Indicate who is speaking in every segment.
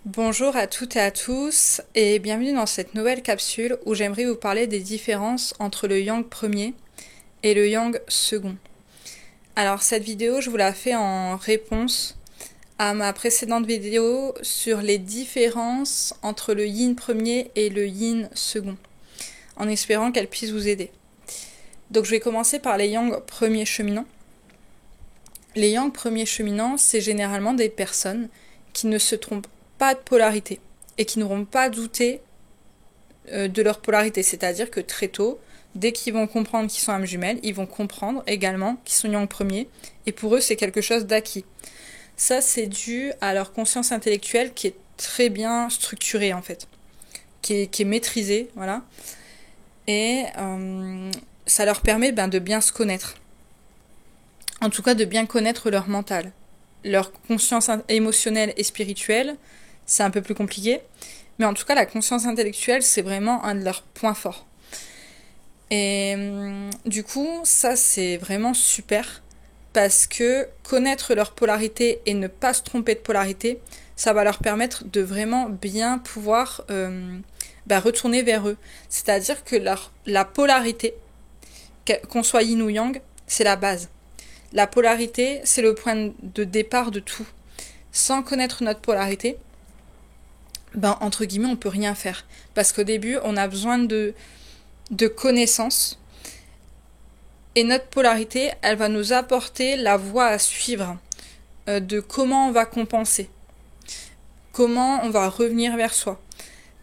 Speaker 1: Bonjour à toutes et à tous et bienvenue dans cette nouvelle capsule où j'aimerais vous parler des différences entre le yang premier et le yang second. Alors cette vidéo je vous la fais en réponse à ma précédente vidéo sur les différences entre le yin premier et le yin second, en espérant qu'elle puisse vous aider. Donc je vais commencer par les yang premiers cheminants. Les yang premiers cheminants, c'est généralement des personnes qui ne se trompent pas de polarité et qui n'auront pas douté de leur polarité. C'est-à-dire que très tôt, dès qu'ils vont comprendre qu'ils sont âmes jumelles, ils vont comprendre également qu'ils sont yang premier et pour eux c'est quelque chose d'acquis. Ça c'est dû à leur conscience intellectuelle qui est très bien structurée en fait, qui est maîtrisée, voilà. Et ça leur permet de bien se connaître. En tout cas de bien connaître leur mental. Leur conscience émotionnelle et spirituelle, c'est un peu plus compliqué. Mais en tout cas, la conscience intellectuelle, c'est vraiment un de leurs points forts. Et du coup, ça, c'est vraiment super. Parce que connaître leur polarité et ne pas se tromper de polarité, ça va leur permettre de vraiment bien pouvoir retourner vers eux. C'est-à-dire que la polarité, qu'on soit yin ou yang, c'est la base. La polarité, c'est le point de départ de tout. Sans connaître notre polarité, entre guillemets, on peut rien faire. Parce qu'au début, on a besoin de connaissances. Et notre polarité, elle va nous apporter la voie à suivre de comment on va compenser. Comment on va revenir vers soi.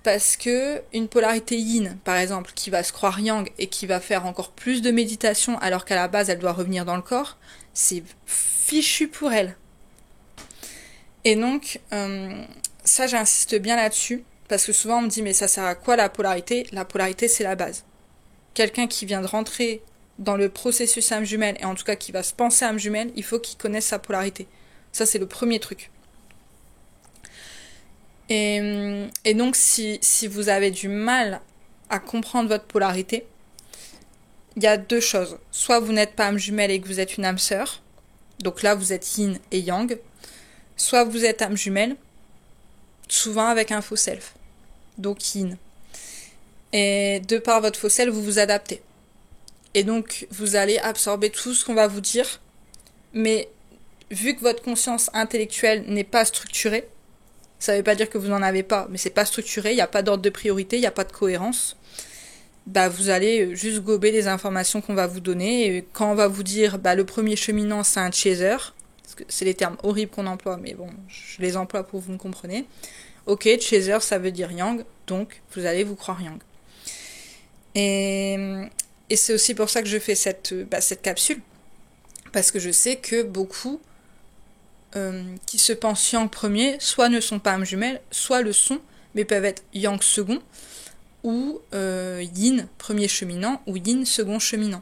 Speaker 1: Parce que une polarité yin, par exemple, qui va se croire yang et qui va faire encore plus de méditation alors qu'à la base elle doit revenir dans le corps, c'est fichu pour elle. Et donc, ça j'insiste bien là-dessus, parce que souvent on me dit mais ça sert à quoi la polarité ? La polarité c'est la base. Quelqu'un qui vient de rentrer dans le processus âme jumelle, et en tout cas qui va se penser âme jumelle, il faut qu'il connaisse sa polarité. Ça c'est le premier truc. Et donc si vous avez du mal à comprendre votre polarité, il y a deux choses. Soit vous n'êtes pas âme jumelle et que vous êtes une âme sœur, donc là vous êtes yin et yang. Soit vous êtes âme jumelle, souvent avec un faux self, donc yin. Et de par votre faux self, vous vous adaptez. Et donc vous allez absorber tout ce qu'on va vous dire, mais vu que votre conscience intellectuelle n'est pas structurée, ça ne veut pas dire que vous n'en avez pas, mais c'est pas structuré, il n'y a pas d'ordre de priorité, il n'y a pas de cohérence. Vous allez juste gober les informations qu'on va vous donner. Et quand on va vous dire le premier cheminant c'est un chaser, parce que c'est les termes horribles qu'on emploie, mais bon, je les emploie pour que vous me compreniez. Ok, chaser ça veut dire yang, donc vous allez vous croire yang. Et c'est aussi pour ça que je fais cette capsule, parce que je sais que beaucoup qui se pensent yang premier, soit ne sont pas âmes jumelles, soit le sont, mais peuvent être yang second, ou yin premier cheminant, ou yin second cheminant.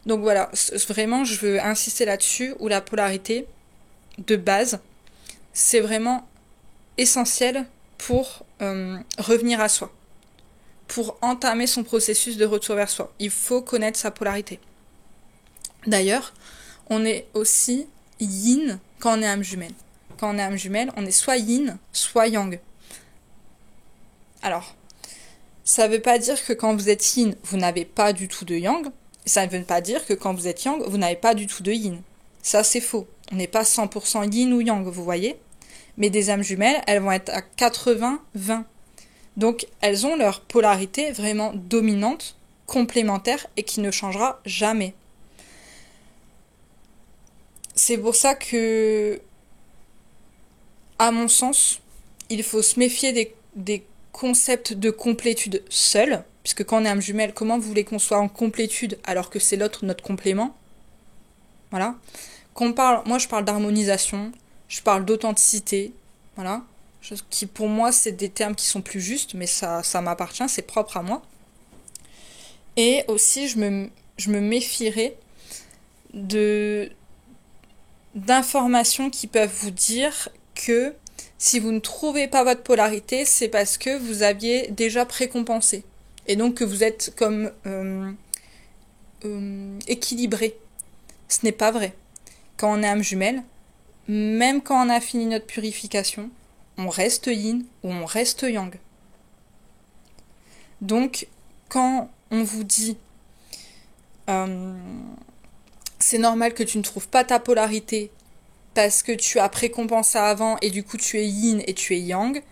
Speaker 1: Donc voilà, vraiment je veux insister là-dessus, où la polarité de base, c'est vraiment essentiel pour revenir à soi, pour entamer son processus de retour vers soi. Il faut connaître sa polarité. D'ailleurs, on est aussi yin quand on est âme jumelle. Quand on est âme jumelle, on est soit yin, soit yang. Alors, ça ne veut pas dire que quand vous êtes yin, vous n'avez pas du tout de yang. Ça ne veut pas dire que quand vous êtes yang, vous n'avez pas du tout de yin. Ça, c'est faux. On n'est pas 100% yin ou yang, vous voyez. Mais des âmes jumelles, elles vont être à 80-20. Donc, elles ont leur polarité vraiment dominante, complémentaire et qui ne changera jamais. C'est pour ça que, à mon sens, il faut se méfier des concepts de complétude seul, puisque quand on est âme jumelle, comment vous voulez qu'on soit en complétude alors que c'est l'autre notre complément ? Voilà. Moi je parle d'harmonisation, je parle d'authenticité, voilà. Qui pour moi c'est des termes qui sont plus justes, mais ça m'appartient, c'est propre à moi. Et aussi je me méfierai d'informations qui peuvent vous dire que si vous ne trouvez pas votre polarité, c'est parce que vous aviez déjà précompensé. Et donc que vous êtes comme équilibré. Ce n'est pas vrai. Quand on est âme jumelle, même quand on a fini notre purification, on reste yin ou on reste yang. Donc, quand on vous dit c'est normal que tu ne trouves pas ta polarité parce que tu as précompensé avant et du coup tu es yin et tu es yang,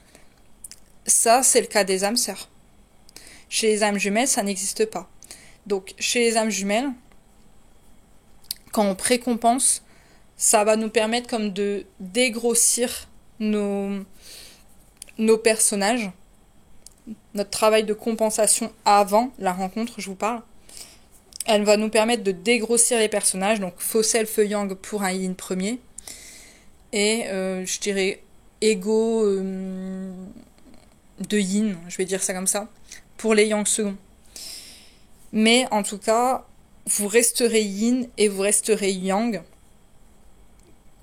Speaker 1: ça c'est le cas des âmes sœurs. Chez les âmes jumelles, ça n'existe pas. Donc, chez les âmes jumelles, quand on précompense, ça va nous permettre comme de dégrossir nos personnages, notre travail de compensation avant la rencontre, je vous parle. Elle va nous permettre de dégrossir les personnages, donc faux self yang pour un yin premier, et je dirais ego de yin, je vais dire ça comme ça, pour les yang second. Mais en tout cas, vous resterez yin et vous resterez yang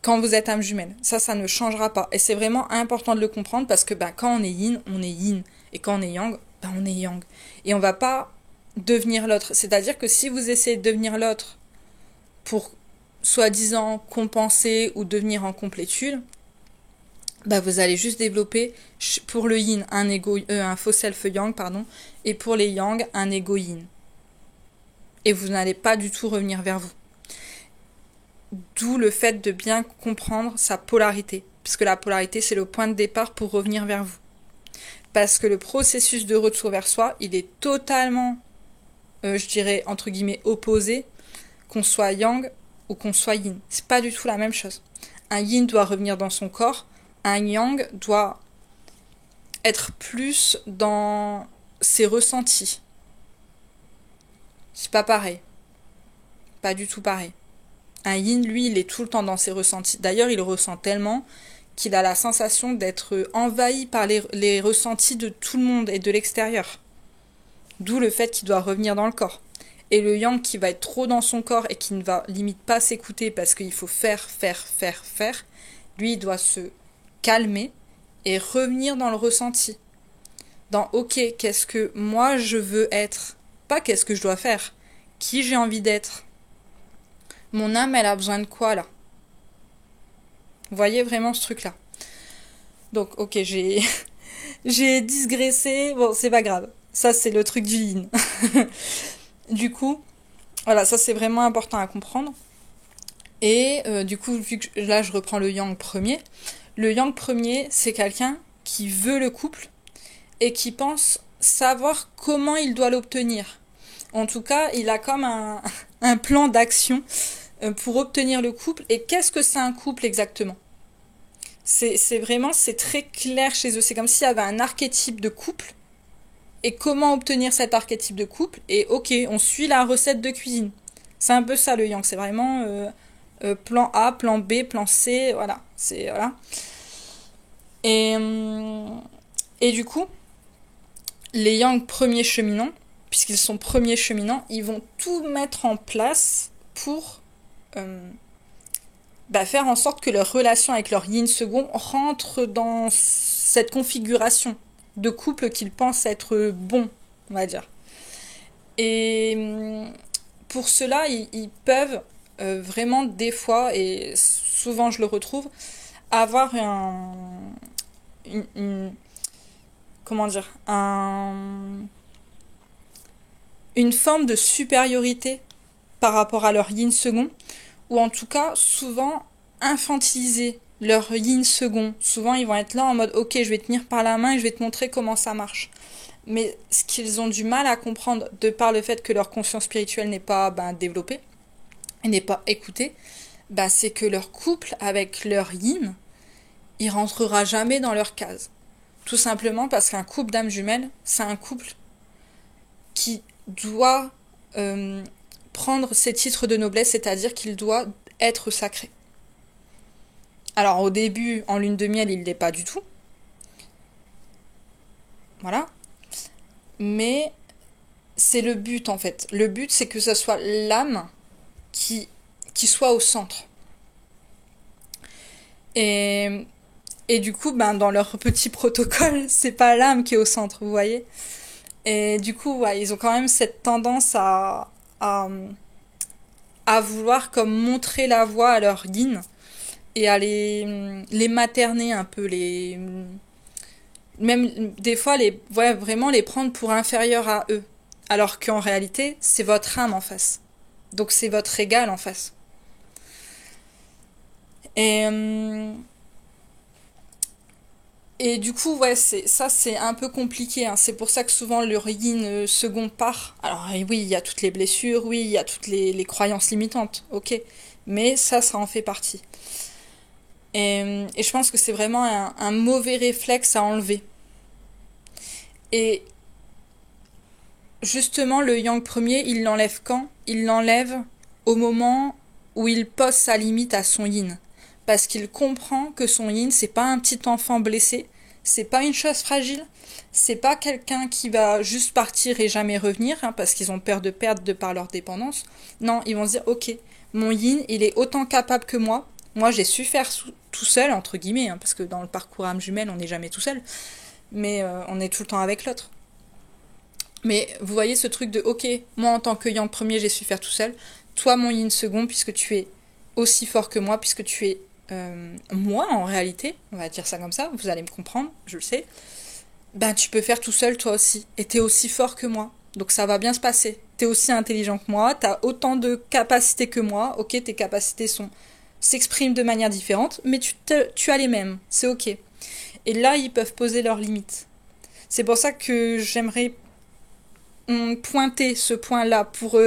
Speaker 1: quand vous êtes âme jumelle. Ça ne changera pas. Et c'est vraiment important de le comprendre parce que quand on est yin, on est yin. Et quand on est yang, on est yang. Et on va pas devenir l'autre. C'est-à-dire que si vous essayez de devenir l'autre pour soi-disant compenser ou devenir en complétude, vous allez juste développer pour le yin un faux self yang, et pour les yang un ego yin. Et vous n'allez pas du tout revenir vers vous. D'où le fait de bien comprendre sa polarité, puisque la polarité c'est le point de départ pour revenir vers vous. Parce que le processus de retour vers soi, il est totalement, je dirais entre guillemets opposé, qu'on soit yang ou qu'on soit yin. C'est pas du tout la même chose. Un yin doit revenir dans son corps, un yang doit être plus dans ses ressentis. C'est pas pareil. Pas du tout pareil. Un yin, lui, il est tout le temps dans ses ressentis. D'ailleurs, il ressent tellement qu'il a la sensation d'être envahi par les ressentis de tout le monde et de l'extérieur. D'où le fait qu'il doit revenir dans le corps. Et le yang qui va être trop dans son corps et qui ne va limite pas s'écouter parce qu'il faut faire, lui, il doit se calmer et revenir dans le ressenti. Dans ok, qu'est-ce que moi je veux être ? Pas qu'est-ce que je dois faire. Qui j'ai envie d'être ? Mon âme, elle a besoin de quoi, là ? Vous voyez vraiment ce truc-là. Donc, ok, j'ai digressé. Bon, c'est pas grave. Ça, c'est le truc du yin. Du coup, voilà, ça, c'est vraiment important à comprendre. Et du coup, vu que là, je reprends le yang premier. Le yang premier, c'est quelqu'un qui veut le couple et qui pense savoir comment il doit l'obtenir. En tout cas, il a comme un plan d'action pour obtenir le couple. Et qu'est-ce que c'est un couple exactement ? C'est très clair chez eux. C'est comme s'il y avait un archétype de couple. Et comment obtenir cet archétype de couple ? Et ok, on suit la recette de cuisine. C'est un peu ça le yang. C'est vraiment plan A, plan B, plan C. Voilà. Voilà. Et du coup, les yang premiers cheminants, puisqu'ils sont premiers cheminants, ils vont tout mettre en place pour faire en sorte que leur relation avec leur yin second rentre dans cette configuration de couple qu'ils pensent être bon, on va dire. Et pour cela, ils peuvent vraiment des fois, et souvent je le retrouve, avoir une forme de supériorité par rapport à leur yin second, ou en tout cas souvent infantiliser leur yin second. Souvent ils vont être là en mode ok, je vais te tenir par la main et je vais te montrer comment ça marche. Mais ce qu'ils ont du mal à comprendre de par le fait que leur conscience spirituelle n'est pas développée et n'est pas écoutée, c'est que leur couple avec leur yin, il rentrera jamais dans leur case. Tout simplement parce qu'un couple d'âmes jumelles, c'est un couple qui doit prendre ses titres de noblesse, c'est-à-dire qu'il doit être sacré. Alors au début, en lune de miel, il ne l'est pas du tout. Voilà. Mais c'est le but en fait. Le but, c'est que ce soit l'âme qui soit au centre. Et du coup, dans leur petit protocole, c'est pas l'âme qui est au centre, vous voyez. Et du coup, ils ont quand même cette tendance à vouloir comme montrer la voie à leur yin et à les materner un peu, même des fois vraiment les prendre pour inférieurs à eux. Alors qu'en réalité, c'est votre âme en face. Donc c'est votre égal en face. Et du coup, ouais, c'est un peu compliqué, hein. C'est pour ça que souvent le yin second part. Alors oui, il y a toutes les blessures, oui, il y a toutes les croyances limitantes, ok. Mais ça en fait partie. Et je pense que c'est vraiment un mauvais réflexe à enlever. Et justement, le yang premier, il l'enlève quand? Il l'enlève au moment où il pose sa limite à son yin. Parce qu'il comprend que son yin, c'est pas un petit enfant blessé, c'est pas une chose fragile, c'est pas quelqu'un qui va juste partir et jamais revenir, hein, parce qu'ils ont peur de perdre de par leur dépendance. Non, ils vont se dire, ok, mon yin, il est autant capable que moi. Moi, j'ai su faire tout seul, entre guillemets, hein, parce que dans le parcours âme jumelle, on n'est jamais tout seul, mais on est tout le temps avec l'autre. Mais vous voyez ce truc de, ok, moi en tant que yang premier, j'ai su faire tout seul. Toi, mon yin second, puisque tu es aussi fort que moi, puisque tu es moi en réalité, on va dire ça comme ça, vous allez me comprendre, je le sais. Ben tu peux faire tout seul toi aussi. Et t'es aussi fort que moi. Donc ça va bien se passer. T'es aussi intelligent que moi, t'as autant de capacités que moi. Ok, tes capacités s'expriment de manière différente, mais tu as les mêmes. C'est ok. Et là, ils peuvent poser leurs limites. C'est pour ça que j'aimerais pointer ce point-là pour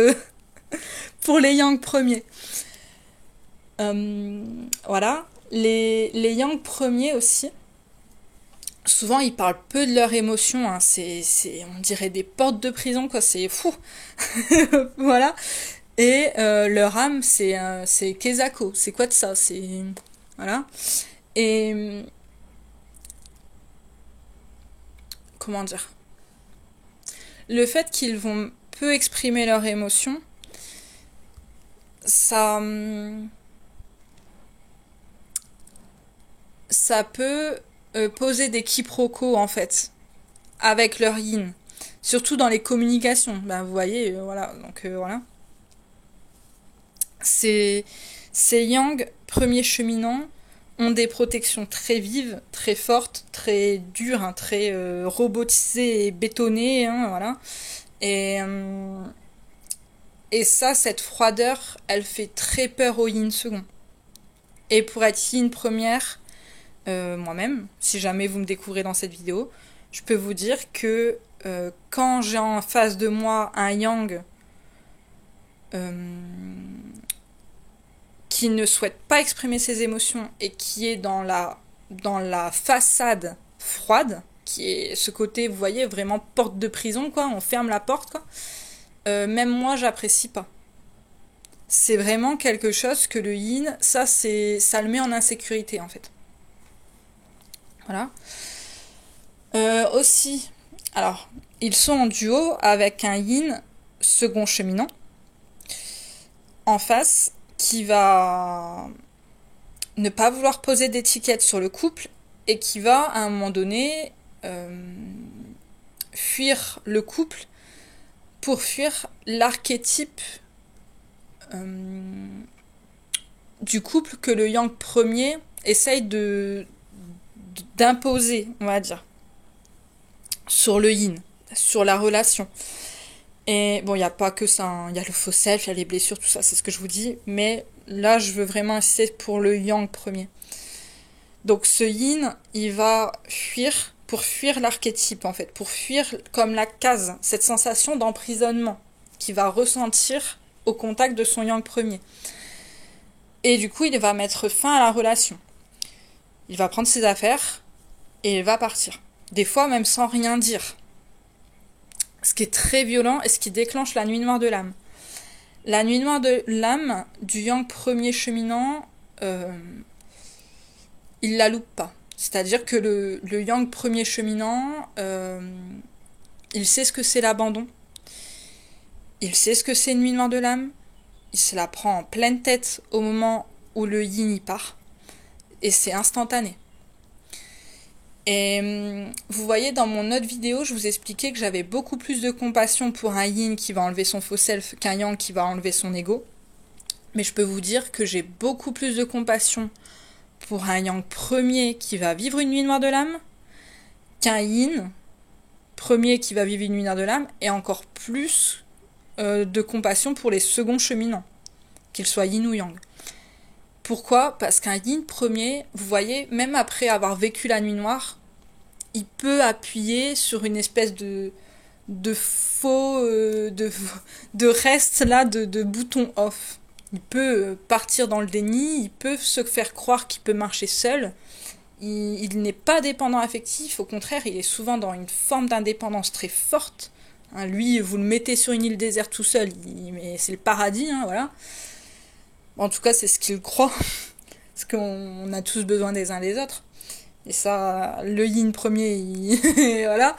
Speaker 1: pour les yang premiers. Voilà. Les yang premiers aussi, souvent ils parlent peu de leurs émotions, hein. On dirait des portes de prison, quoi. C'est fou. Voilà. Et leur âme, c'est Kezako. C'est quoi de ça? Voilà. Et comment dire? Le fait qu'ils vont peu exprimer leurs émotions, ça peut poser des quiproquos en fait avec leur yin, surtout dans les communications. Ben vous voyez, voilà. Donc voilà. Ces yang premiers cheminants ont des protections très vives, très fortes, très dures, hein, très robotisées et bétonnées, hein, voilà. Et ça, cette froideur, elle fait très peur au yin second. Et pour être yin première, moi-même, si jamais vous me découvrez dans cette vidéo, je peux vous dire que quand j'ai en face de moi un yang qui ne souhaite pas exprimer ses émotions et qui est dans la façade froide, qui est ce côté, vous voyez, vraiment porte de prison, quoi, on ferme la porte, quoi, même moi, j'apprécie pas. C'est vraiment quelque chose que le yin, ça le met en insécurité, en fait. Voilà. Aussi, alors, ils sont en duo avec un yin second cheminant en face qui va ne pas vouloir poser d'étiquette sur le couple et qui va à un moment donné fuir le couple pour fuir l'archétype du couple que le yang premier essaye d'imposer, on va dire, sur le yin, sur la relation. Et bon, il n'y a pas que ça, hein. Il y a le faux self, il y a les blessures, tout ça, c'est ce que je vous dis. Mais là, je veux vraiment insister pour le yang premier. Donc ce yin, il va fuir pour fuir l'archétype, en fait. Pour fuir comme la case, cette sensation d'emprisonnement qu'il va ressentir au contact de son yang premier. Et du coup, il va mettre fin à la relation. Il va prendre ses affaires et il va partir. Des fois, même sans rien dire. Ce qui est très violent et ce qui déclenche la nuit noire de l'âme. La nuit noire de l'âme du yang premier cheminant, il la loupe pas. C'est-à-dire que le yang premier cheminant, il sait ce que c'est l'abandon. Il sait ce que c'est une nuit noire de l'âme. Il se la prend en pleine tête au moment où le yin y part. Et c'est instantané. Et vous voyez, dans mon autre vidéo, je vous expliquais que j'avais beaucoup plus de compassion pour un yin qui va enlever son faux self qu'un yang qui va enlever son ego. Mais je peux vous dire que j'ai beaucoup plus de compassion pour un yang premier qui va vivre une nuit noire de l'âme qu'un yin premier qui va vivre une nuit noire de l'âme, et encore plus de compassion pour les seconds cheminants, qu'ils soient yin ou yang. Pourquoi ? Parce qu'un yin premier, vous voyez, même après avoir vécu la nuit noire, il peut appuyer sur une espèce de faux, de reste là, de bouton off. Il peut partir dans le déni, il peut se faire croire qu'il peut marcher seul. Il n'est pas dépendant affectif, au contraire, il est souvent dans une forme d'indépendance très forte. Hein, lui, vous le mettez sur une île déserte tout seul, mais c'est le paradis, hein, voilà. En tout cas, c'est ce qu'il croit, parce qu'on a tous besoin des uns des autres. Et ça, le yin premier, voilà.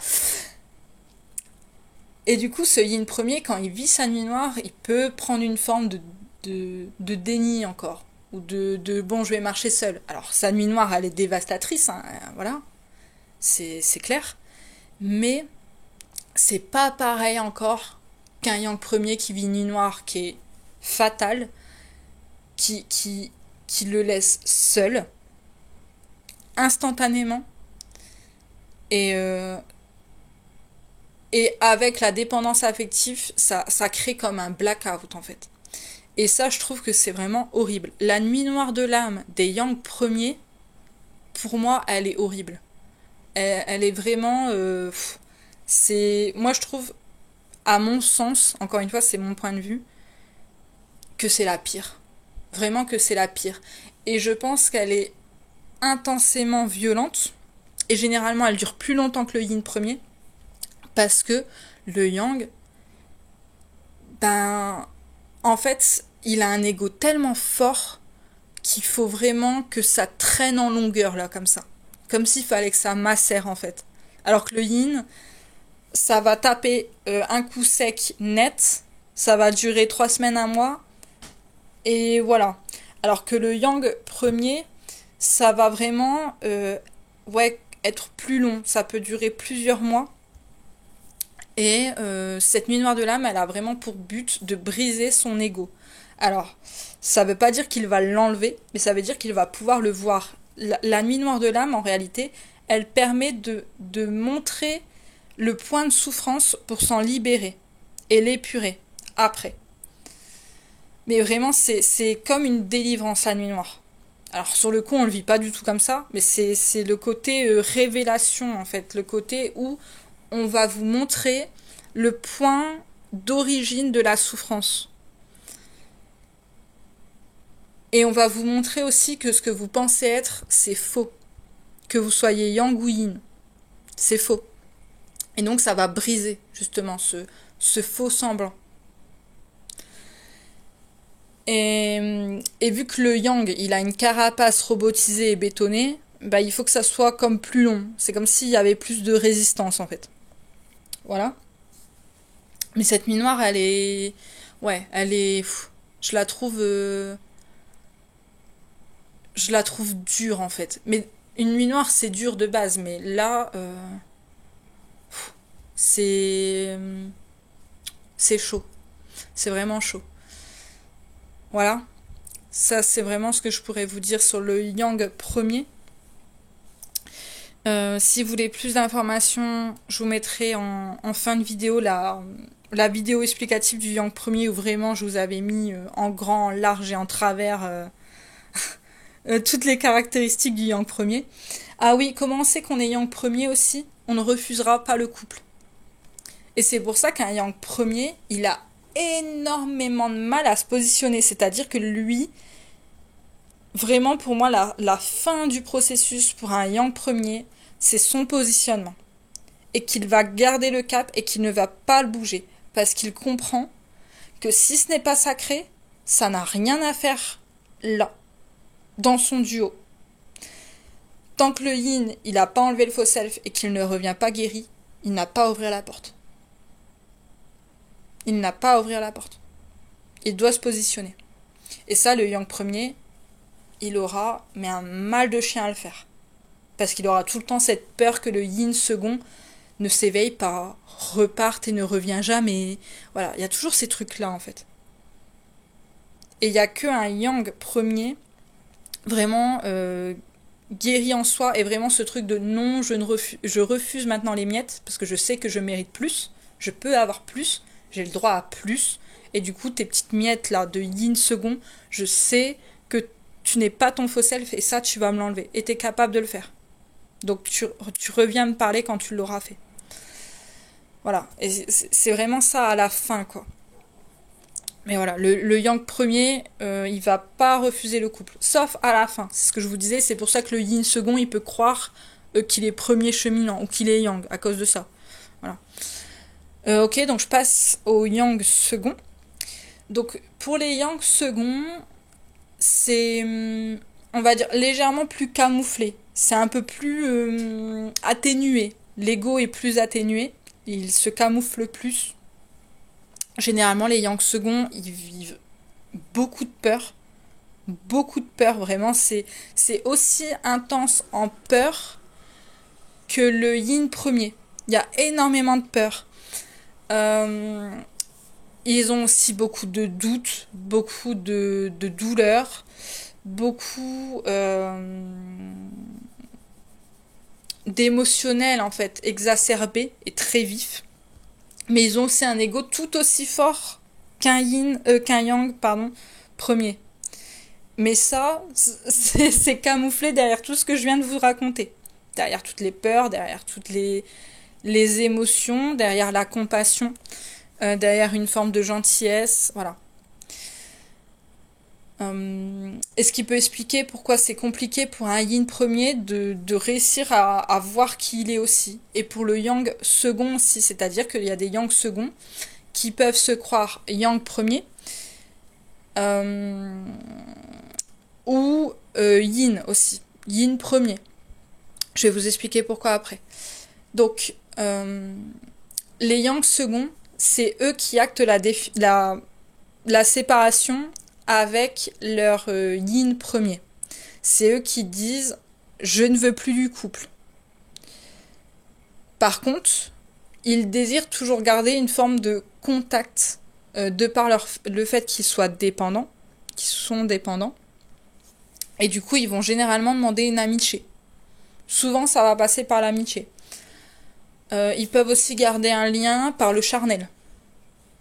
Speaker 1: Et du coup, ce yin premier, quand il vit sa nuit noire, il peut prendre une forme de déni encore. Ou de bon, je vais marcher seul. Alors, sa nuit noire, elle est dévastatrice, hein, voilà. C'est clair. Mais c'est pas pareil encore qu'un yang premier qui vit une nuit noire qui est fatale, qui le laisse seul, instantanément, et avec la dépendance affective, ça crée comme un blackout en fait. Et ça, je trouve que c'est vraiment horrible. La nuit noire de l'âme des yang premiers, pour moi, elle est horrible. Elle est vraiment... moi, je trouve, à mon sens, encore une fois, c'est mon point de vue, que c'est la pire. Vraiment que c'est la pire. Et je pense qu'elle est intensément violente. Et généralement, elle dure plus longtemps que le yin premier. Parce que le yang, en fait, il a un ego tellement fort qu'il faut vraiment que ça traîne en longueur, là, comme ça. Comme s'il fallait que ça macère, en fait. Alors que le yin, ça va taper un coup sec net, ça va durer 3 semaines, 1 mois, et voilà. Alors que le yang premier, ça va vraiment être plus long, ça peut durer plusieurs mois. Et cette nuit noire de l'âme, elle a vraiment pour but de briser son ego. Alors, ça veut pas dire qu'il va l'enlever, mais ça veut dire qu'il va pouvoir le voir. La nuit noire de l'âme, en réalité, elle permet de montrer le point de souffrance pour s'en libérer et l'épurer après. Mais vraiment, c'est comme une délivrance, la nuit noire. Alors, sur le coup, on le vit pas du tout comme ça, mais c'est le côté révélation, en fait. Le côté où on va vous montrer le point d'origine de la souffrance. Et on va vous montrer aussi que ce que vous pensez être, c'est faux. Que vous soyez yang ou yin, c'est faux. Et donc ça va briser justement ce faux semblant. Et vu que le yang, il a une carapace robotisée et bétonnée, il faut que ça soit comme plus long. C'est comme s'il y avait plus de résistance en fait. Voilà. Mais cette nuit noire, elle est... Ouais, elle est... Je la trouve dure en fait. Mais une nuit noire, c'est dur de base. Mais là, c'est chaud. C'est vraiment chaud. Voilà. Ça, c'est vraiment ce que je pourrais vous dire sur le yang premier. Si vous voulez plus d'informations, je vous mettrai en fin de vidéo la vidéo explicative du yang premier où vraiment je vous avais mis en grand, en large et en travers toutes les caractéristiques du yang premier. Ah oui, comment on sait qu'on est yang premier aussi ? On ne refusera pas le couple. Et c'est pour ça qu'un yang premier, il a énormément de mal à se positionner. C'est-à-dire que lui, vraiment pour moi, la fin du processus pour un yang premier, c'est son positionnement. Et qu'il va garder le cap et qu'il ne va pas le bouger. Parce qu'il comprend que si ce n'est pas sacré, ça n'a rien à faire là, dans son duo. Tant que le yin, il n'a pas enlevé le faux self et qu'il ne revient pas guéri, il n'a pas à ouvrir la porte. Il n'a pas à ouvrir la porte. Il doit se positionner. Et ça, le yang premier, il aura mais un mal de chien à le faire. Parce qu'il aura tout le temps cette peur que le yin second ne s'éveille pas, reparte et ne revient jamais. Voilà, il y a toujours ces trucs-là en fait. Et il n'y a qu'un yang premier vraiment guéri en soi, et vraiment ce truc de non, je refuse maintenant les miettes parce que je sais que je mérite plus, je peux avoir plus, j'ai le droit à plus, et du coup tes petites miettes là de yin second, je sais que tu n'es pas ton faux self et ça tu vas me l'enlever et t'es capable de le faire. Donc tu reviens me parler quand tu l'auras fait. Voilà, et c'est vraiment ça à la fin quoi. Mais voilà, le yang premier, il va pas refuser le couple, sauf à la fin. C'est ce que je vous disais, c'est pour ça que le yin second, il peut croire qu'il est premier cheminant ou qu'il est yang à cause de ça. Voilà. Ok, donc je passe au yang second. Donc pour les yang second, c'est, on va dire, légèrement plus camouflé. C'est un peu plus atténué. L'ego est plus atténué. Il se camoufle plus. Généralement, les yang second, ils vivent beaucoup de peur. Beaucoup de peur, vraiment. C'est aussi intense en peur que le yin premier. Il y a énormément de peur. Ils ont aussi beaucoup de doutes, beaucoup de douleurs, beaucoup d'émotionnel en fait, exacerbé et très vif. Mais ils ont aussi un ego tout aussi fort qu'un yang, pardon, premier. Mais ça, c'est camouflé derrière tout ce que je viens de vous raconter. Derrière toutes les peurs, derrière toutes les émotions, derrière la compassion, derrière une forme de gentillesse, voilà. Et ce qui peut expliquer pourquoi c'est compliqué pour un yin premier de réussir à voir qui il est aussi. Et pour le yang second aussi, c'est-à-dire qu'il y a des yang seconds qui peuvent se croire yang premier ou yin aussi, yin premier. Je vais vous expliquer pourquoi après. Donc, les yang seconds, c'est eux qui actent la séparation avec leur yin premier. C'est eux qui disent « je ne veux plus du couple ». Par contre, ils désirent toujours garder une forme de contact de par le fait qu'ils soient dépendants, qu'ils sont dépendants. Et du coup, ils vont généralement demander une amitié. Souvent, ça va passer par l'amitié. Ils peuvent aussi garder un lien par le charnel.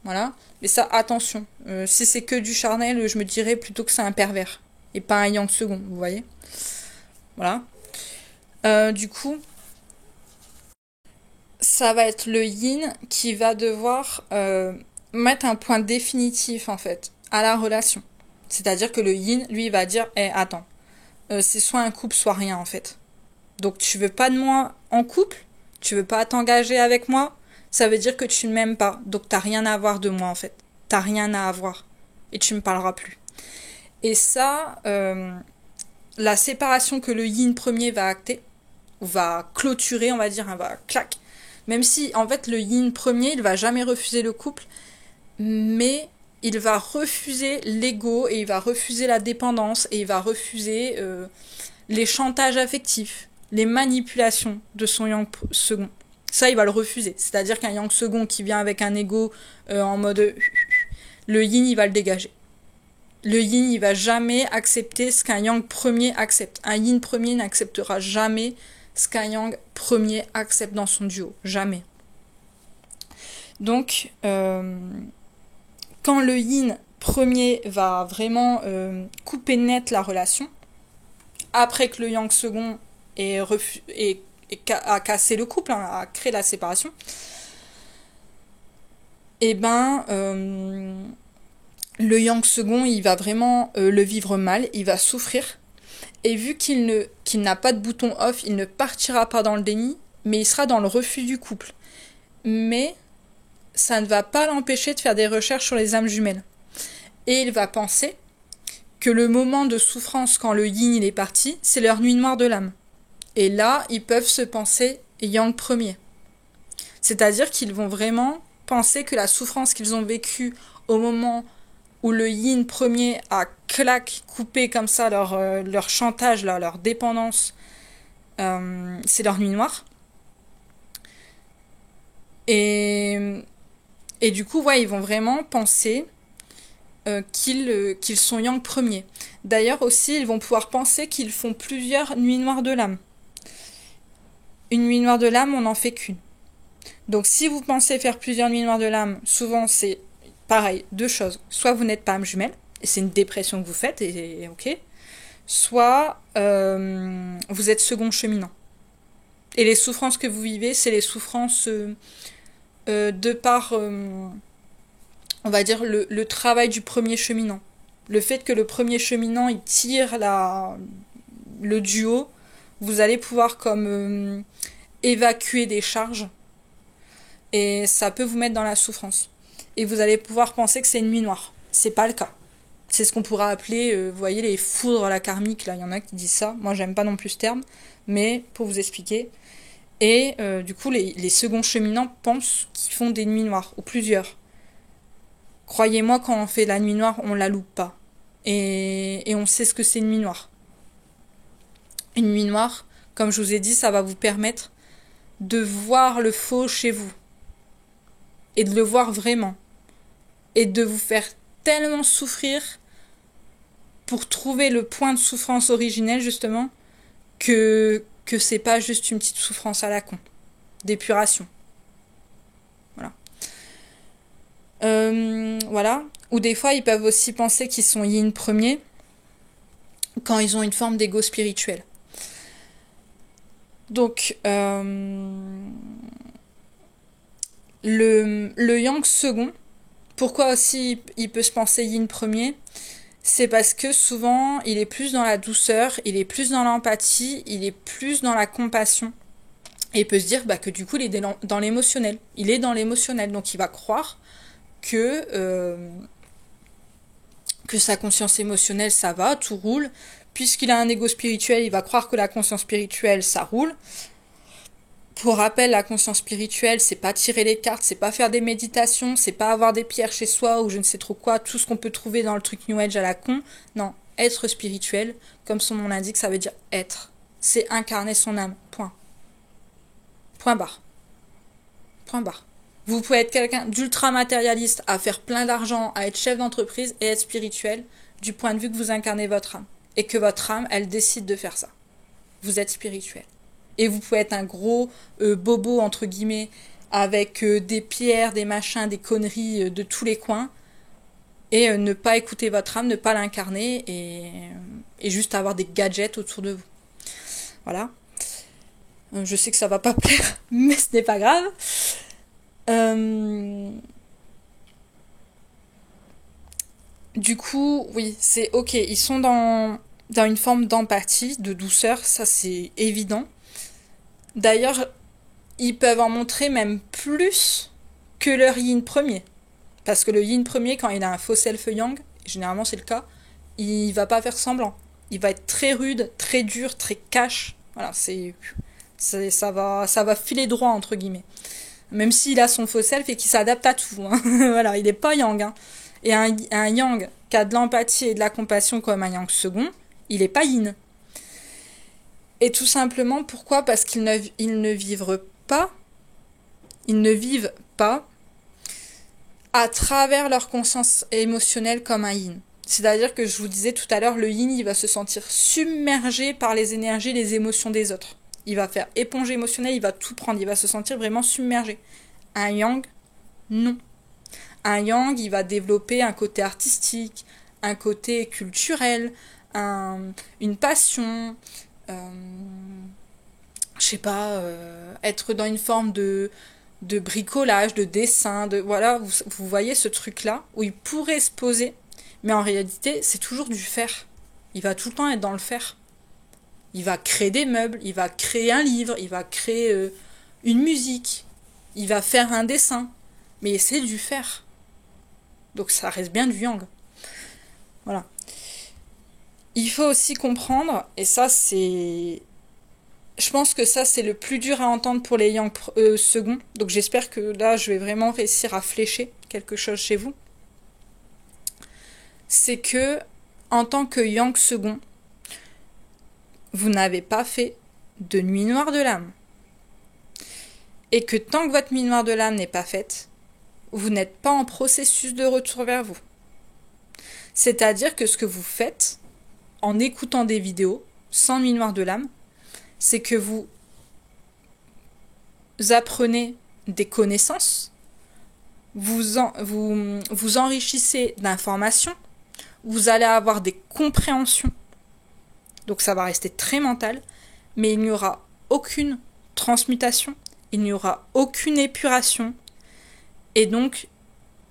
Speaker 1: Voilà. Mais ça, attention. Si c'est que du charnel, je me dirais plutôt que c'est un pervers. Et pas un yang second, vous voyez. Voilà. Du coup, ça va être le yin qui va devoir mettre un point définitif, en fait, à la relation. C'est-à-dire que le yin, lui, va dire, attends, c'est soit un couple, soit rien, en fait. Donc, tu veux pas de moi en couple? Tu veux pas t'engager avec moi? Ça veut dire que tu ne m'aimes pas. Donc t'as rien à avoir de moi en fait. T'as rien à avoir. Et tu me parleras plus. Et ça, la séparation que le yin premier va acter, ou va clôturer, on va dire, va clac. Même si en fait le yin premier, il va jamais refuser le couple, mais il va refuser l'ego et il va refuser la dépendance et il va refuser les chantages affectifs, les manipulations de son yang second. Ça, il va le refuser. C'est-à-dire qu'un yang second qui vient avec un ego en mode le yin, il va le dégager. Le yin, il va jamais accepter ce qu'un yang premier accepte. Un yin premier n'acceptera jamais ce qu'un yang premier accepte dans son duo. Jamais. Donc, quand le yin premier va vraiment couper net la relation, après que le yang second a cassé le couple, a créé la séparation, et ben le yang second, il va vraiment le vivre mal, il va souffrir, et vu qu'il n'a pas de bouton off, il ne partira pas dans le déni, mais il sera dans le refus du couple. Mais ça ne va pas l'empêcher de faire des recherches sur les âmes jumelles. Et il va penser que le moment de souffrance quand le yin il est parti, c'est leur nuit noire de l'âme. Et là, ils peuvent se penser yang premier. C'est-à-dire qu'ils vont vraiment penser que la souffrance qu'ils ont vécue au moment où le yin premier a coupé comme ça leur chantage, leur dépendance, c'est leur nuit noire. Et du coup, ouais, ils vont vraiment penser qu'ils sont yang premier. D'ailleurs aussi, ils vont pouvoir penser qu'ils font plusieurs nuits noires de l'âme. Une nuit noire de l'âme, on n'en fait qu'une. Donc si vous pensez faire plusieurs nuits noires de l'âme, souvent c'est pareil, deux choses. Soit vous n'êtes pas âme jumelle, et c'est une dépression que vous faites, et ok. Soit vous êtes second cheminant. Et les souffrances que vous vivez, c'est les souffrances de par, on va dire, le travail du premier cheminant. Le fait que le premier cheminant, il tire le duo, vous allez pouvoir comme évacuer des charges, et ça peut vous mettre dans la souffrance. Et vous allez pouvoir penser que c'est une nuit noire. C'est pas le cas. C'est ce qu'on pourra appeler, vous voyez, les foudres à la karmique, là, il y en a qui disent ça. Moi, j'aime pas non plus ce terme, mais pour vous expliquer. Et du coup, les seconds cheminants pensent qu'ils font des nuits noires, ou plusieurs. Croyez-moi, quand on fait la nuit noire, on la loupe pas. Et on sait ce que c'est une nuit noire. Une nuit noire, comme je vous ai dit, ça va vous permettre de voir le faux chez vous. Et de le voir vraiment. Et de vous faire tellement souffrir pour trouver le point de souffrance originel, justement, que c'est pas juste une petite souffrance à la con. D'épuration. Voilà. Voilà. Ou des fois, ils peuvent aussi penser qu'ils sont yin premier quand ils ont une forme d'ego spirituel. Donc, le yang second, pourquoi aussi il peut se penser yin premier? C'est parce que souvent, il est plus dans la douceur, il est plus dans l'empathie, il est plus dans la compassion. Et il peut se dire que du coup, il est dans l'émotionnel. Il est dans l'émotionnel, donc il va croire que sa conscience émotionnelle, ça va, tout roule. Puisqu'il a un ego spirituel, il va croire que la conscience spirituelle, ça roule. Pour rappel, la conscience spirituelle, c'est pas tirer les cartes, c'est pas faire des méditations, c'est pas avoir des pierres chez soi ou je ne sais trop quoi, tout ce qu'on peut trouver dans le truc New Age à la con. Non, être spirituel, comme son nom l'indique, ça veut dire être. C'est incarner son âme, point. Point barre. Point barre. Vous pouvez être quelqu'un d'ultra matérialiste, à faire plein d'argent, à être chef d'entreprise et être spirituel, du point de vue que vous incarnez votre âme. Et que votre âme, elle décide de faire ça. Vous êtes spirituel. Et vous pouvez être un gros bobo, entre guillemets, avec des pierres, des machins, des conneries de tous les coins, et ne pas écouter votre âme, ne pas l'incarner, et juste avoir des gadgets autour de vous. Voilà. Je sais que ça va pas plaire, mais ce n'est pas grave. Du coup, oui, c'est ok. Ils sont dans une forme d'empathie, de douceur, ça c'est évident. D'ailleurs, ils peuvent en montrer même plus que leur yin premier. Parce que le yin premier, quand il a un faux self yang, généralement c'est le cas, il va pas faire semblant. Il va être très rude, très dur, très cash. Voilà, ça va filer droit, entre guillemets. Même s'il a son faux self et qu'il s'adapte à tout. Hein. Voilà, il n'est pas yang. Hein. Et un yang qui a de l'empathie et de la compassion comme un yang second, il n'est pas yin. Et tout simplement, pourquoi? Parce qu'ils ne vivent pas à travers leur conscience émotionnelle comme un yin. C'est-à-dire que je vous disais tout à l'heure, le yin, il va se sentir submergé par les énergies, les émotions des autres. Il va faire éponge émotionnelle, il va tout prendre, il va se sentir vraiment submergé. Un yang, non. Un yang, il va développer un côté artistique, un côté culturel, une passion, je sais pas, être dans une forme de bricolage, de dessin, voilà, vous voyez ce truc-là, où il pourrait se poser, mais en réalité, c'est toujours du faire. Il va tout le temps être dans le faire. Il va créer des meubles, il va créer un livre, il va créer une musique, il va faire un dessin, mais c'est du faire. Donc ça reste bien du yang. Voilà. Il faut aussi comprendre, et ça c'est... Je pense que ça c'est le plus dur à entendre pour les yang seconds, donc j'espère que là je vais vraiment réussir à flécher quelque chose chez vous. C'est que, en tant que yang second, vous n'avez pas fait de nuit noire de l'âme. Et que tant que votre nuit noire de l'âme n'est pas faite, vous n'êtes pas en processus de retour vers vous. C'est-à-dire que ce que vous faites en écoutant des vidéos, sans nuit noire de l'âme, c'est que vous apprenez des connaissances, vous enrichissez d'informations, vous allez avoir des compréhensions, donc ça va rester très mental, mais il n'y aura aucune transmutation, il n'y aura aucune épuration, et donc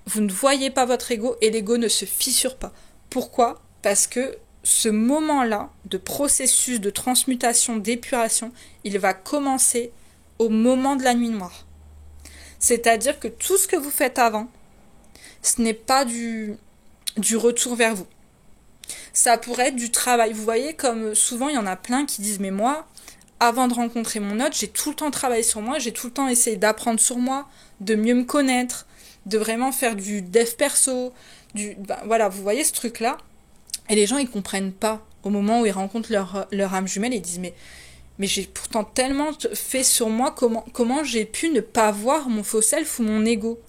Speaker 1: vous ne voyez pas votre ego et l'ego ne se fissure pas. Pourquoi ? Parce que ce moment-là de processus de transmutation, d'épuration, il va commencer au moment de la nuit noire. C'est-à-dire que tout ce que vous faites avant, ce n'est pas du retour vers vous. Ça pourrait être du travail. Vous voyez, comme souvent, il y en a plein qui disent « Mais moi, avant de rencontrer mon hôte, j'ai tout le temps travaillé sur moi, j'ai tout le temps essayé d'apprendre sur moi, de mieux me connaître, de vraiment faire du dev perso, voilà, vous voyez ce truc-là. Et les gens, ils comprennent pas. Au moment où ils rencontrent leur âme jumelle, ils disent « Mais j'ai pourtant tellement fait sur moi, comment j'ai pu ne pas voir mon faux self ou mon ego ?»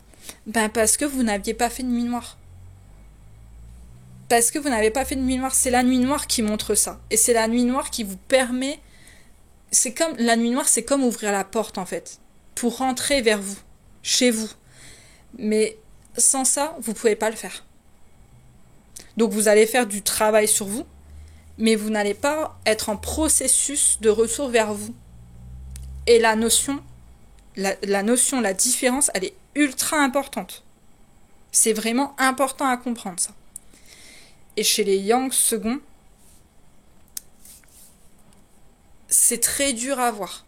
Speaker 1: Parce que vous n'aviez pas fait de nuit noire. Parce que vous n'avez pas fait de nuit noire. C'est la nuit noire qui montre ça. Et c'est la nuit noire qui vous permet... La nuit noire, c'est comme ouvrir la porte, en fait. Pour rentrer vers vous. Chez vous. Mais sans ça, vous ne pouvez pas le faire. Donc vous allez faire du travail sur vous, mais vous n'allez pas être en processus de retour vers vous. Et la notion, la différence, elle est ultra importante. C'est vraiment important à comprendre ça. Et chez les yang second, c'est très dur à voir.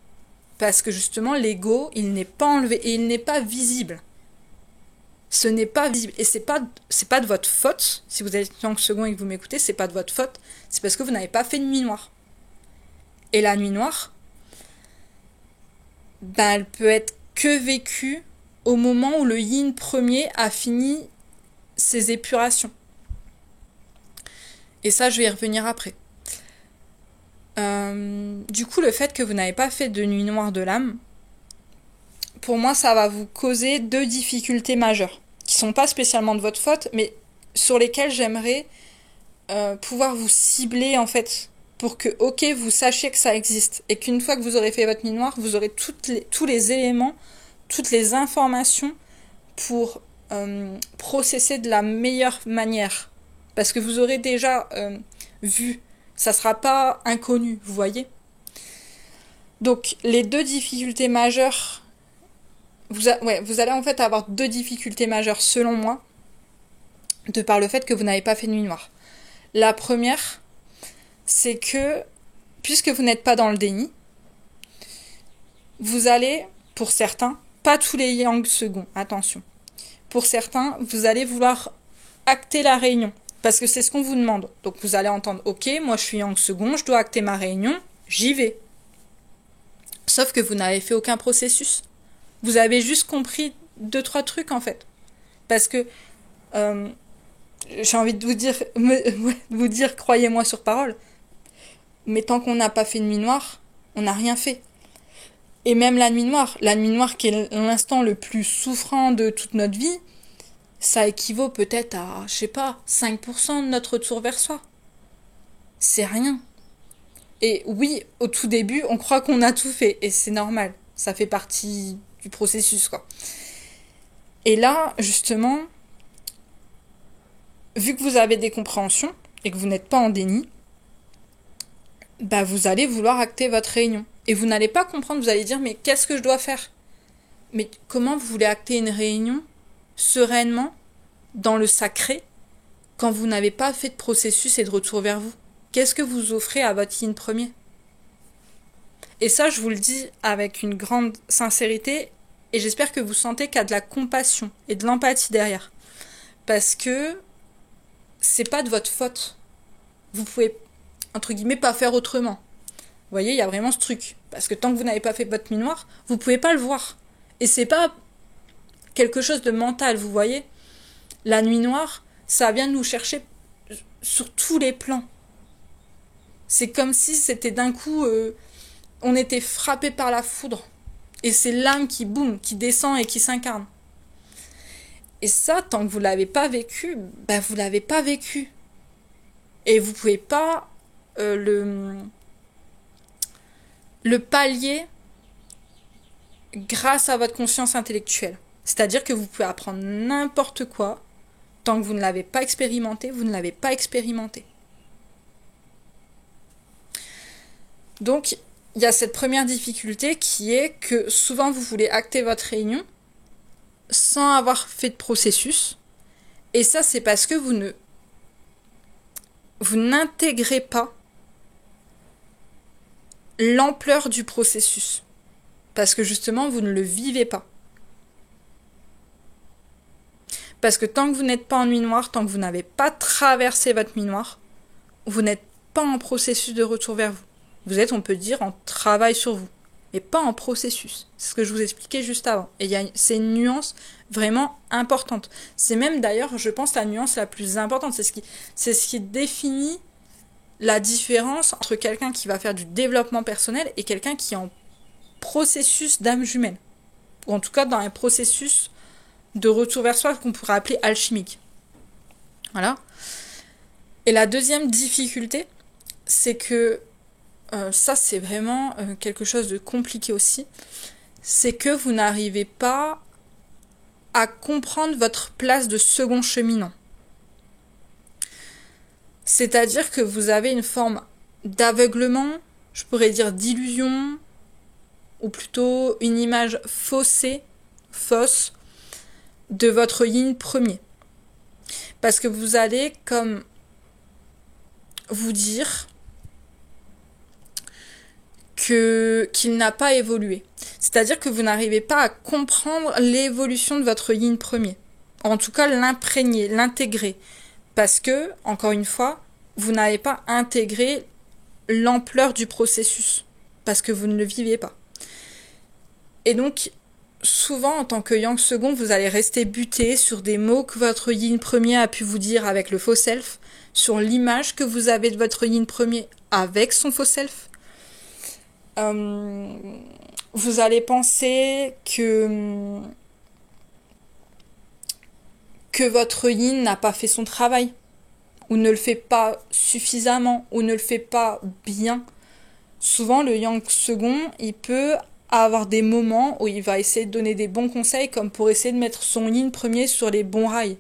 Speaker 1: Parce que justement, l'ego, il n'est pas enlevé et il n'est pas visible. Ce n'est pas visible. Et c'est pas de votre faute. Si vous êtes yang second et que vous m'écoutez, c'est pas de votre faute. C'est parce que vous n'avez pas fait de nuit noire. Et la nuit noire, elle peut être que vécue au moment où le yin premier a fini ses épurations. Et ça, je vais y revenir après. Du coup, le fait que vous n'avez pas fait de nuit noire de l'âme, pour moi, ça va vous causer 2 difficultés majeures, qui sont pas spécialement de votre faute, mais sur lesquelles j'aimerais pouvoir vous cibler, en fait, pour que, ok, vous sachiez que ça existe, et qu'une fois que vous aurez fait votre nuit noire, vous aurez tous les éléments, toutes les informations pour processer de la meilleure manière. Parce que vous aurez déjà vu, ça sera pas inconnu, vous voyez. Donc, les 2 difficultés majeures, vous allez en fait avoir 2 difficultés majeures selon moi, de par le fait que vous n'avez pas fait de nuit noire. La première, c'est que, puisque vous n'êtes pas dans le déni, vous allez, pour certains, pas tous les yang second, attention, pour certains, vous allez vouloir acter la réunion, parce que c'est ce qu'on vous demande. Donc vous allez entendre, ok, moi je suis yang second, je dois acter ma réunion, j'y vais. Sauf que vous n'avez fait aucun processus. Vous avez juste compris 2-3 trucs en fait. Parce que j'ai envie de vous dire, croyez-moi sur parole, mais tant qu'on n'a pas fait de nuit noire, on n'a rien fait. Et même la nuit noire qui est l'instant le plus souffrant de toute notre vie, ça équivaut peut-être à, 5% de notre retour vers soi. C'est rien. Et oui, au tout début, on croit qu'on a tout fait, et c'est normal. Ça fait partie du processus, quoi. Et là, justement, vu que vous avez des compréhensions, et que vous n'êtes pas en déni, vous allez vouloir acter votre réunion. Et vous n'allez pas comprendre, vous allez dire, mais qu'est-ce que je dois faire ? Mais comment vous voulez acter une réunion sereinement, dans le sacré, quand vous n'avez pas fait de processus et de retour vers vous ? Qu'est-ce que vous offrez à votre yin premier ? Et ça, je vous le dis avec une grande sincérité, et j'espère que vous sentez qu'il y a de la compassion et de l'empathie derrière. Parce que c'est pas de votre faute. Vous pouvez, entre guillemets, pas faire autrement. Vous voyez, il y a vraiment ce truc. Parce que tant que vous n'avez pas fait votre nuit noire, vous pouvez pas le voir. Et c'est pas quelque chose de mental, vous voyez. La nuit noire, ça vient nous chercher sur tous les plans. C'est comme si c'était d'un coup, on était frappé par la foudre. Et c'est l'âme qui boum, qui descend et qui s'incarne. Et ça, tant que vous l'avez pas vécu, vous l'avez pas vécu. Et vous pouvez pas le pallier grâce à votre conscience intellectuelle. C'est-à-dire que vous pouvez apprendre n'importe quoi, tant que vous ne l'avez pas expérimenté, vous ne l'avez pas expérimenté. Donc, il y a cette première difficulté qui est que souvent vous voulez acter votre réunion sans avoir fait de processus. Et ça, c'est parce que vous n'intégrez pas l'ampleur du processus. Parce que justement, vous ne le vivez pas. Parce que tant que vous n'êtes pas en nuit noire, tant que vous n'avez pas traversé votre nuit noire, vous n'êtes pas en processus de retour vers vous. Vous êtes, on peut dire, en travail sur vous, mais pas en processus. C'est ce que je vous expliquais juste avant. Et c'est une nuance vraiment importante. C'est même d'ailleurs, je pense, la nuance la plus importante. C'est ce qui définit la différence entre quelqu'un qui va faire du développement personnel et quelqu'un qui est en processus d'âme jumelle. Ou en tout cas dans un processus de retour vers soi qu'on pourrait appeler alchimique. Voilà. Et la deuxième difficulté, c'est que ça c'est vraiment quelque chose de compliqué aussi, c'est que vous n'arrivez pas à comprendre votre place de second cheminant. C'est-à-dire que vous avez une forme d'aveuglement, je pourrais dire d'illusion, ou plutôt une image fausse, de votre yin premier. Parce que vous allez comme vous dire qu'il n'a pas évolué. C'est-à-dire que vous n'arrivez pas à comprendre l'évolution de votre yin premier. En tout cas, l'imprégner, l'intégrer. Parce que, encore une fois, vous n'avez pas intégré l'ampleur du processus. Parce que vous ne le vivez pas. Et donc, souvent, en tant que yang second, vous allez rester buté sur des mots que votre yin premier a pu vous dire avec le faux self, sur l'image que vous avez de votre yin premier avec son faux self. Vous allez penser que votre yin n'a pas fait son travail, ou ne le fait pas suffisamment, ou ne le fait pas bien. Souvent, le yang second, il peut avoir des moments où il va essayer de donner des bons conseils, comme pour essayer de mettre son yin premier sur les bons rails.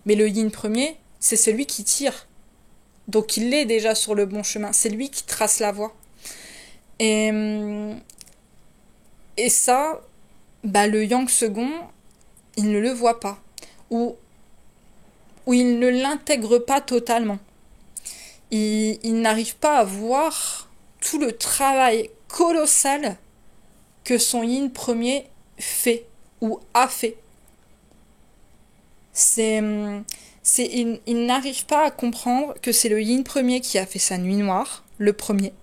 Speaker 1: Mais le yin premier, c'est celui qui tire. Donc il est déjà sur le bon chemin. C'est lui qui trace la voie. Et ça, le yang second, il ne le voit pas. Ou il ne l'intègre pas totalement. Il n'arrive pas à voir tout le travail colossal que son yin premier fait ou a fait. Il n'arrive pas à comprendre que c'est le yin premier qui a fait sa nuit noire, le premier,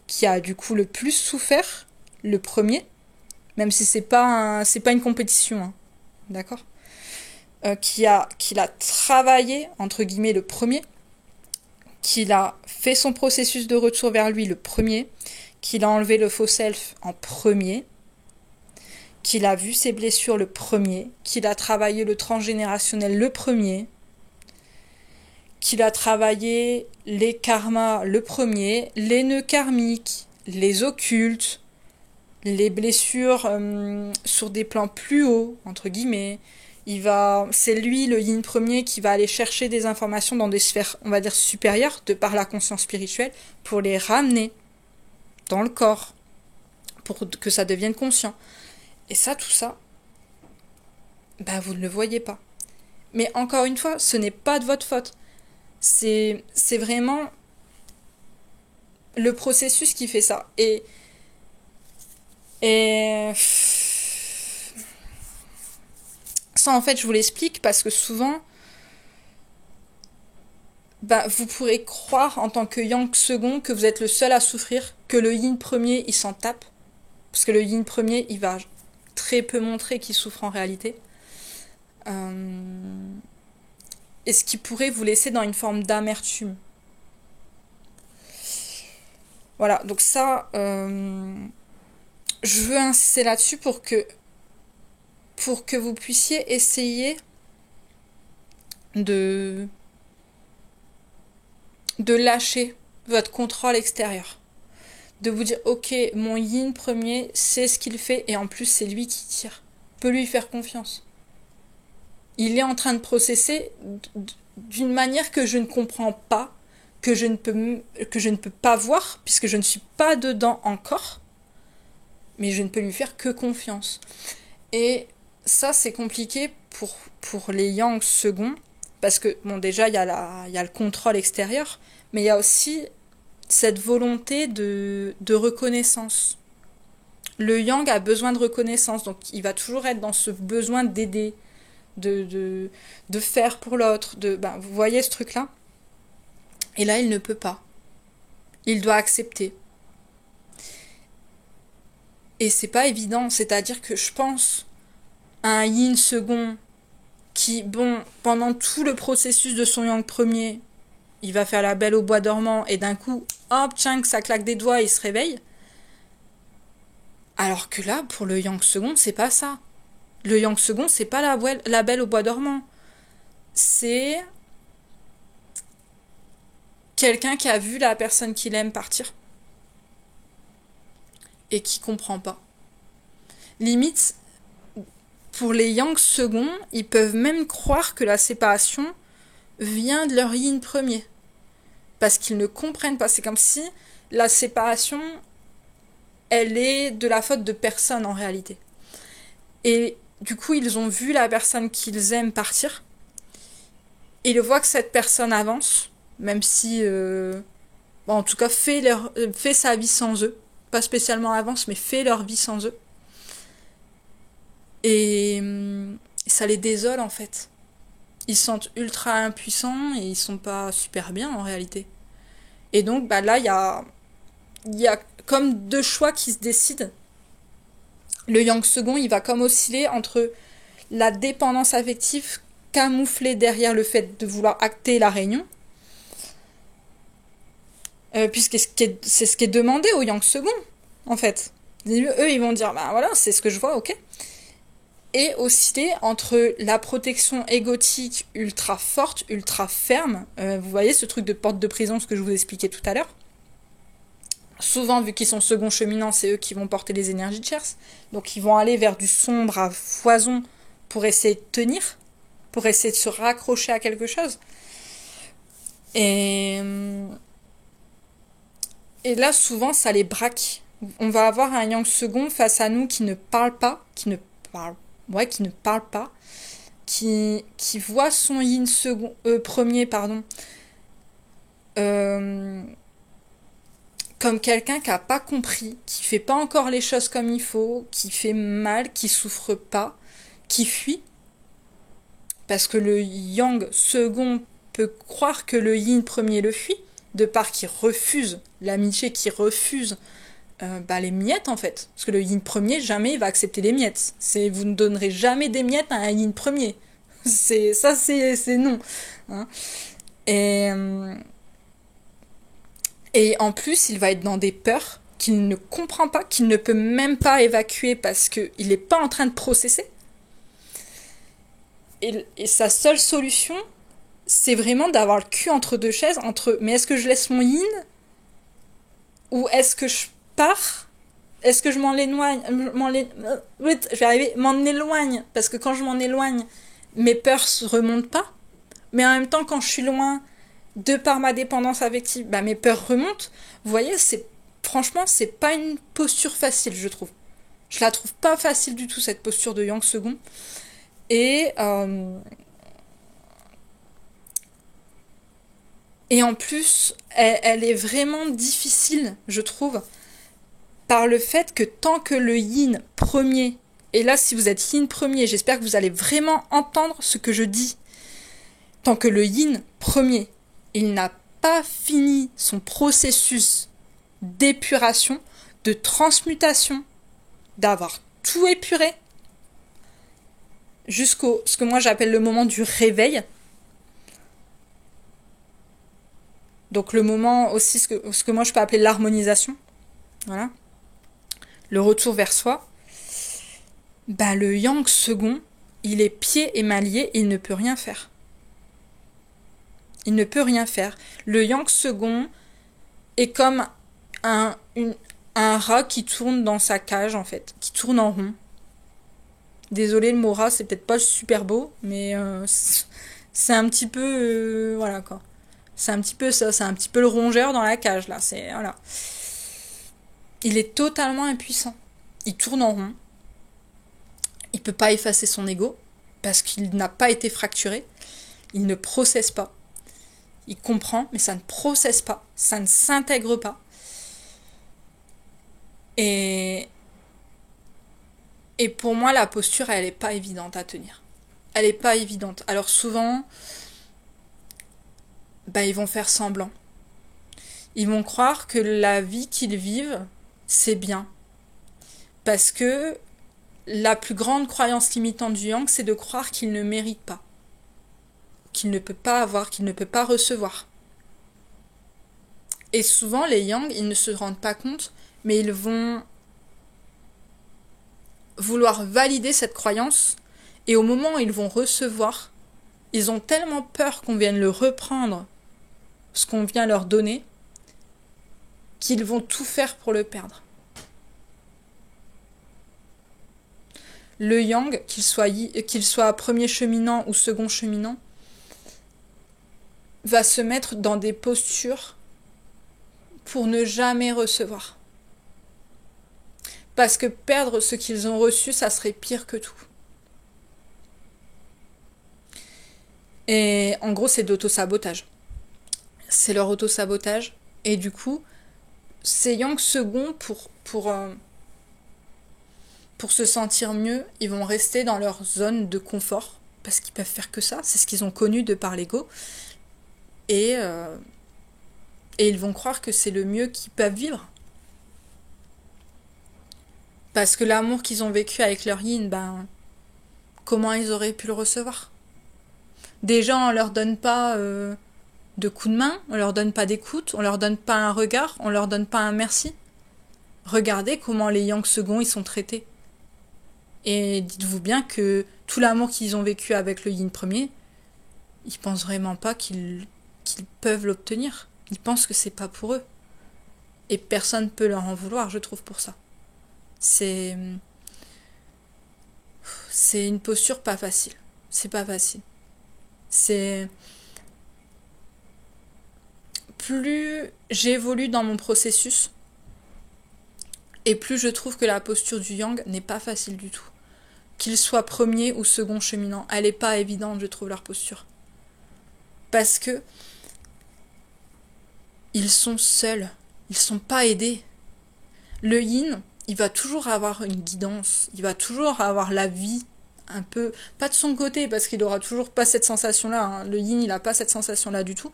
Speaker 1: qui a du coup le plus souffert, le premier, même si c'est pas une compétition, hein, d'accord, qu'il a travaillé, entre guillemets, le premier, qu'il a fait son processus de retour vers lui le premier, qu'il a enlevé le faux self en premier, qu'il a vu ses blessures le premier, qu'il a travaillé le transgénérationnel le premier, qu'il a travaillé les karmas le premier, les nœuds karmiques, les occultes, les blessures sur des plans plus hauts, entre guillemets. C'est lui, le yin premier, qui va aller chercher des informations dans des sphères, on va dire, supérieures, de par la conscience spirituelle, pour les ramener dans le corps, pour que ça devienne conscient. Et ça, tout ça, vous ne le voyez pas. Mais encore une fois, ce n'est pas de votre faute. C'est vraiment le processus qui fait ça. Et ça, en fait, je vous l'explique parce que souvent, vous pourrez croire en tant que yang second que vous êtes le seul à souffrir, que le yin premier, il s'en tape. Parce que le yin premier, il va très peu montrer qu'il souffre en réalité. Et ce qui pourrait vous laisser dans une forme d'amertume. Voilà, donc ça, je veux insister là-dessus pour que vous puissiez essayer de de lâcher votre contrôle extérieur. De vous dire, ok, mon yin premier, c'est ce qu'il fait, et en plus c'est lui qui tire. Je peux lui faire confiance. Il est en train de processer d'une manière que je ne comprends pas, que je ne peux pas voir, puisque je ne suis pas dedans encore, mais je ne peux lui faire que confiance. Et ça, c'est compliqué pour les yang seconds, parce que, bon, déjà, il y a le contrôle extérieur, mais il y a aussi cette volonté de reconnaissance. Le yang a besoin de reconnaissance, donc il va toujours être dans ce besoin d'aider, de faire pour l'autre, vous voyez ce truc-là? Et là, il ne peut pas. Il doit accepter. Et c'est pas évident, c'est-à-dire que je pense à un yin second qui, bon, pendant tout le processus de son yang premier, il va faire la belle au bois dormant et d'un coup, hop, tiens, que ça claque des doigts et il se réveille. Alors que là, pour le yang second, c'est pas ça. Le yang second, c'est pas la belle au bois dormant. C'est quelqu'un qui a vu la personne qu'il aime partir et qui comprend pas. Limite, pour les yang seconds, ils peuvent même croire que la séparation vient de leur yin premier. Parce qu'ils ne comprennent pas. C'est comme si la séparation, elle est de la faute de personne en réalité. Et du coup, ils ont vu la personne qu'ils aiment partir. Et ils voient que cette personne avance, même si, en tout cas, fait sa vie sans eux. Pas spécialement avance, mais fait leur vie sans eux. Et ça les désole en fait. Ils se sentent ultra impuissants et ils sont pas super bien en réalité. Et donc là il y a comme deux choix qui se décident. Le yang second, il va comme osciller entre la dépendance affective camouflée derrière le fait de vouloir acter la réunion, puisque c'est ce qui est demandé au yang second en fait. Eux ils vont dire voilà, c'est ce que je vois, ok. Et osciller entre la protection égotique ultra forte, ultra ferme. Vous voyez ce truc de porte de prison, ce que je vous expliquais tout à l'heure. Souvent, vu qu'ils sont second cheminants, c'est eux qui vont porter les énergies de Chers. Donc ils vont aller vers du sombre à foison pour essayer de tenir, pour essayer de se raccrocher à quelque chose. Et là, souvent, ça les braque. On va avoir un yang second face à nous qui ne parle pas, qui ne parle pas, qui voit son yin premier, comme quelqu'un qui n'a pas compris, qui fait pas encore les choses comme il faut, qui fait mal, qui souffre pas, qui fuit. Parce que le yang second peut croire que le yin premier le fuit, de part qu'il refuse l'amitié, qui refuse les miettes en fait. Parce que le yin premier, jamais il va accepter les miettes. Vous ne donnerez jamais des miettes à un yin premier. C'est non. Hein. Et en plus, il va être dans des peurs qu'il ne comprend pas, qu'il ne peut même pas évacuer parce qu'il n'est pas en train de processer. Et sa seule solution, c'est vraiment d'avoir le cul entre deux chaises, mais est-ce que je laisse mon yin ou est-ce que je pars? Est-ce que je m'en éloigne parce que quand je m'en éloigne, mes peurs se remontent pas. Mais en même temps, quand je suis loin, de par ma dépendance affective, mes peurs remontent. Vous voyez, franchement, c'est pas une posture facile, je trouve. Je la trouve pas facile du tout, cette posture de yang second. Et en plus, elle est vraiment difficile, je trouve, par le fait que tant que le yin premier, et là si vous êtes yin premier, j'espère que vous allez vraiment entendre ce que je dis, tant que le yin premier, il n'a pas fini son processus d'épuration, de transmutation, d'avoir tout épuré, jusqu'au ce que moi j'appelle le moment du réveil. Donc le moment aussi, ce que moi je peux appeler l'harmonisation. Voilà. Le retour vers soi. Le yang second, il est pieds et mains liés, il ne peut rien faire. Il ne peut rien faire. Le yang second est comme un rat qui tourne dans sa cage, en fait, qui tourne en rond. Désolé, le mot rat, c'est peut-être pas super beau, mais c'est un petit peu... voilà, quoi. C'est un petit peu ça, c'est un petit peu le rongeur dans la cage, là. Voilà. Il est totalement impuissant. Il tourne en rond. Il peut pas effacer son ego, parce qu'il n'a pas été fracturé. Il ne processe pas. Il comprend, mais ça ne processe pas. Ça ne s'intègre pas. Et pour moi, la posture, elle n'est pas évidente à tenir. Elle n'est pas évidente. Alors souvent, ils vont faire semblant. Ils vont croire que la vie qu'ils vivent, c'est bien. Parce que la plus grande croyance limitante du yang, c'est de croire qu'il ne mérite pas. Qu'il ne peut pas avoir, qu'il ne peut pas recevoir. Et souvent, les yang, ils ne se rendent pas compte, mais ils vont vouloir valider cette croyance, et au moment où ils vont recevoir, ils ont tellement peur qu'on vienne le reprendre, ce qu'on vient leur donner, qu'ils vont tout faire pour le perdre. Le yang, qu'il soit premier cheminant ou second cheminant, va se mettre dans des postures pour ne jamais recevoir. Parce que perdre ce qu'ils ont reçu, ça serait pire que tout. Et en gros, c'est de l'auto-sabotage. C'est leur auto-sabotage. Et du coup, ces yang second, pour se sentir mieux, ils vont rester dans leur zone de confort. Parce qu'ils peuvent faire que ça. C'est ce qu'ils ont connu de par l'ego. Et ils vont croire que c'est le mieux qu'ils peuvent vivre. Parce que l'amour qu'ils ont vécu avec leur yin, comment ils auraient pu le recevoir? Déjà, on leur donne pas de coups de main, on leur donne pas d'écoute, on leur donne pas un regard, on leur donne pas un merci. Regardez comment les yang second ils sont traités. Et dites-vous bien que tout l'amour qu'ils ont vécu avec le yin premier, ils pensent vraiment pas qu'ils peuvent l'obtenir. Ils pensent que c'est pas pour eux. Et personne peut leur en vouloir, je trouve, pour ça. C'est une posture pas facile. C'est pas facile. Plus j'évolue dans mon processus, et plus je trouve que la posture du yang n'est pas facile du tout. Qu'il soit premier ou second cheminant, elle est pas évidente, je trouve, leur posture. Parce que ils sont seuls, ils sont pas aidés. Le yin, il va toujours avoir une guidance, il va toujours avoir la vie un peu, pas de son côté, parce qu'il aura toujours pas cette sensation-là, hein. Le yin, il a pas cette sensation-là du tout,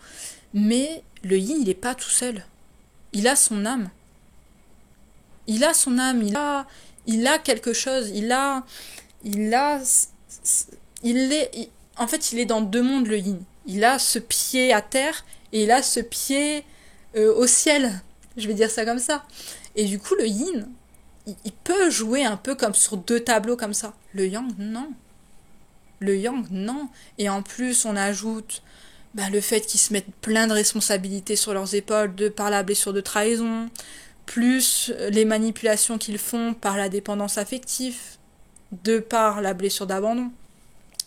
Speaker 1: mais le yin, il est pas tout seul. Il a son âme. Il a son âme, il a quelque chose, en fait, il est dans deux mondes, le yin. Il a ce pied à terre, et il a ce pied au ciel, je vais dire ça comme ça. Et du coup, le yin, il peut jouer un peu comme sur deux tableaux comme ça. Le yang, non. Le yang, non. Et en plus, on ajoute le fait qu'ils se mettent plein de responsabilités sur leurs épaules de par la blessure de trahison, plus les manipulations qu'ils font par la dépendance affective, de par la blessure d'abandon.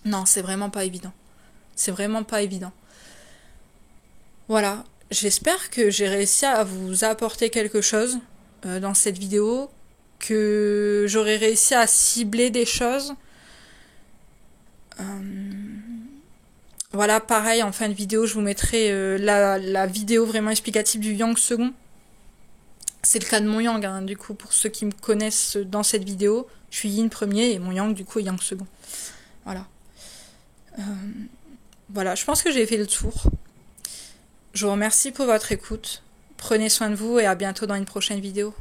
Speaker 1: Non, c'est vraiment pas évident. C'est vraiment pas évident. Voilà. J'espère que j'ai réussi à vous apporter quelque chose dans cette vidéo, que j'aurai réussi à cibler des choses. Voilà, pareil, en fin de vidéo, je vous mettrai la vidéo vraiment explicative du yang second. C'est le cas de mon yang, hein, du coup, pour ceux qui me connaissent dans cette vidéo. Je suis yin premier et mon yang, du coup, yang second. Voilà. Voilà, je pense que j'ai fait le tour. Je vous remercie pour votre écoute. Prenez soin de vous et à bientôt dans une prochaine vidéo.